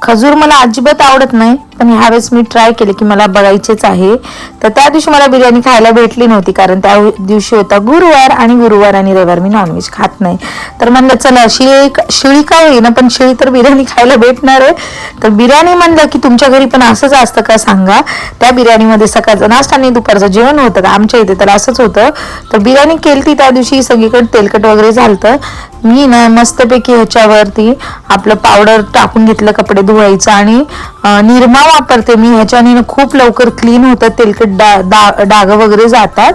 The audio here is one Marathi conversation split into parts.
खजूर मला अजिबात आवडत नाही, पण ह्यावेळेस मी ट्राय केले की मला बघायचेच आहे. तर त्या दिवशी मला बिर्याणी खायला भेटली नव्हती, कारण त्या दिवशी होता गुरुवार, आणि गुरुवार आणि रविवार मी नॉनव्हेज खात नाही. तर म्हणलं चला शिळी काय होईना, पण शिळी तर बिर्याणी खायला भेटणार आहे. तर बिर्याणी म्हणलं की तुमच्या घरी पण असंच असतं का सांगा. त्या बिर्याणीमध्ये सकाळचं नाश्ता आणि दुपारचं जेवण होतं का? आमच्या इथे तर असंच होतं. तर बिर्याणी केलती त्या दिवशी, सगळीकडे तेलकट वगैरे झालतं. मी ना मस्तपैकी ह्याच्यावरती आपलं पावडर टाकून घेतलं कपडे धुवायचं, आणि निरमा वापरते मी. ह्याच्याने खूप लवकर क्लीन होतं, तेलकट डाग वगैरे जातात.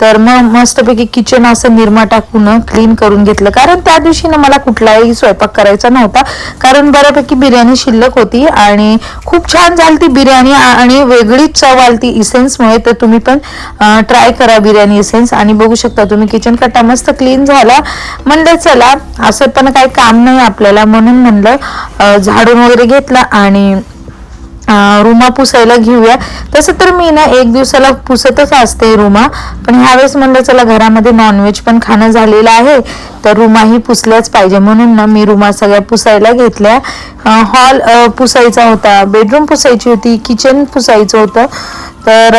तर मग मस्तपैकी किचन असं निरमा टाकून क्लीन करून घेतलं, कारण त्या दिवशी ना मला कुठलाही स्वयंपाक करायचा नव्हता, कारण बऱ्यापैकी बिर्याणी शिल्लक होती आणि खूप छान झाली ती बिर्याणी आणि वेगळीच चव आली ती इसेन्समुळे. तर तुम्ही पण ट्राय करा बिर्याणी इसेन्स. आणि बघू शकता तुम्ही किचन कट्टा मस्त क्लीन झाला. म्हणलं चला असं पण काही काम नाही आपल्याला, म्हणून म्हणलं झाडून वगैरे घेतला आणि रुमा पुसायला घेऊया. तसं तर मी ना एक दिवसाला पुसतच असते रुमा, पण ह्यावेळेस म्हणलं चला घरामध्ये नॉनव्हेज पण खाणं झालेलं आहे, तर रुमाही पुसल्याच पाहिजे, म्हणून ना मी रुमा सगळ्या पुसायला घेतल्या. हॉल पुसायचा होता, बेडरूम पुसायची होती, किचन पुसायचं होतं. तर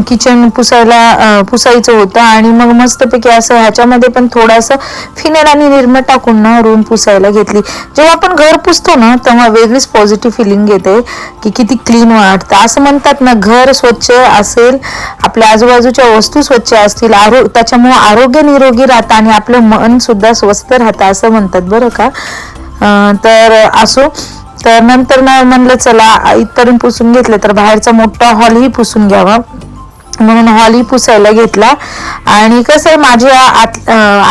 किचन पुसायचं होतं, आणि मग मस्तपैकी असं ह्याच्यामध्ये पण थोडंसं फिनेल आणि निरमा टाकून ना रूम पुसायला घेतली. जेव्हा आपण घर पुसतो ना तेव्हा वेगळीच पॉझिटिव्ह फिलिंग येते की किती क्लीन वाटतं. असं म्हणतात ना, घर स्वच्छ असेल, आपल्या आजूबाजूच्या वस्तू स्वच्छ असतील, त्याच्यामुळे आरोग्य निरोगी राहतं आणि आपलं मन सुद्धा स्वस्थ राहतं असं म्हणतात बरं का. तर असो, तर नंतर ना म्हणलं चला इथपर्यंत पुसून घेतलं तर बाहेरचा मोठा हॉलही पुसून घ्यावा, म्हणून हॉलही पुसायला घेतला. आणि कसं आहे, माझ्या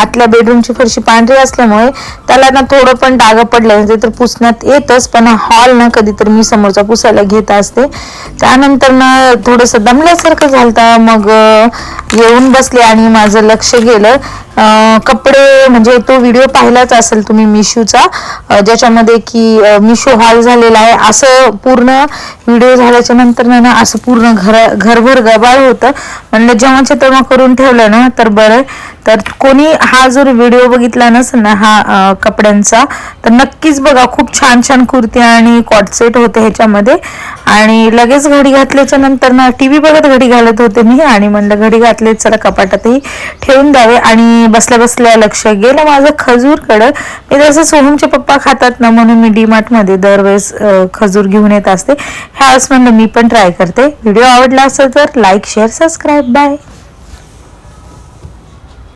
आतल्या बेडरूमची फरशी पांढरी असल्यामुळे त्याला ना थोडं पण डाग पडलं ते तर पुसण्यात येतच, पण हॉल ना कधीतरी मी समोरचा पुसायला घेत असते. त्यानंतर ना थोडंसं दमल्यासारखं झालं, मग येऊन बसले आणि माझं लक्ष गेलं कपडे, म्हणजे तो व्हिडिओ पाहिलाच असेल तुम्ही मिशूचा, ज्याच्यामध्ये की मिशो हॉल झालेला आहे. असं पूर्ण व्हिडिओ झाल्याच्या नंतर ना असं पूर्ण घरभर गबाळ होतं. म्हणलं जेव्हाच्या तेव्हा करून ठेवलं ना तर बरं. तर कोणी हा जर व्हिडिओ बघितला नसेल ना हा कपड्यांचा, तर नक्कीच बघा. खूप छान छान कुर्ती आणि कॉट सेट होते ह्याच्यामध्ये. आणि लगेच घडी घातल्याच्या नंतर ना टीव्ही बघत घडी घालत होते मी, आणि म्हणलं घडी घातले चला कपाटातही ठेवून द्यावे. आणि बसल्या बसल्या लक्ष गेलं माझं खजूरकडं. मी जसं सोहमचे पप्पा खातात ना, म्हणून मी डीमार्ट मध्ये दरवेळेस खजूर घेऊन येत असते. ह्यावेळेस म्हणलं मी पण ट्राय करते. व्हिडिओ आवडला असेल तर लाईक, शेअर, सबस्क्राईब. बाय.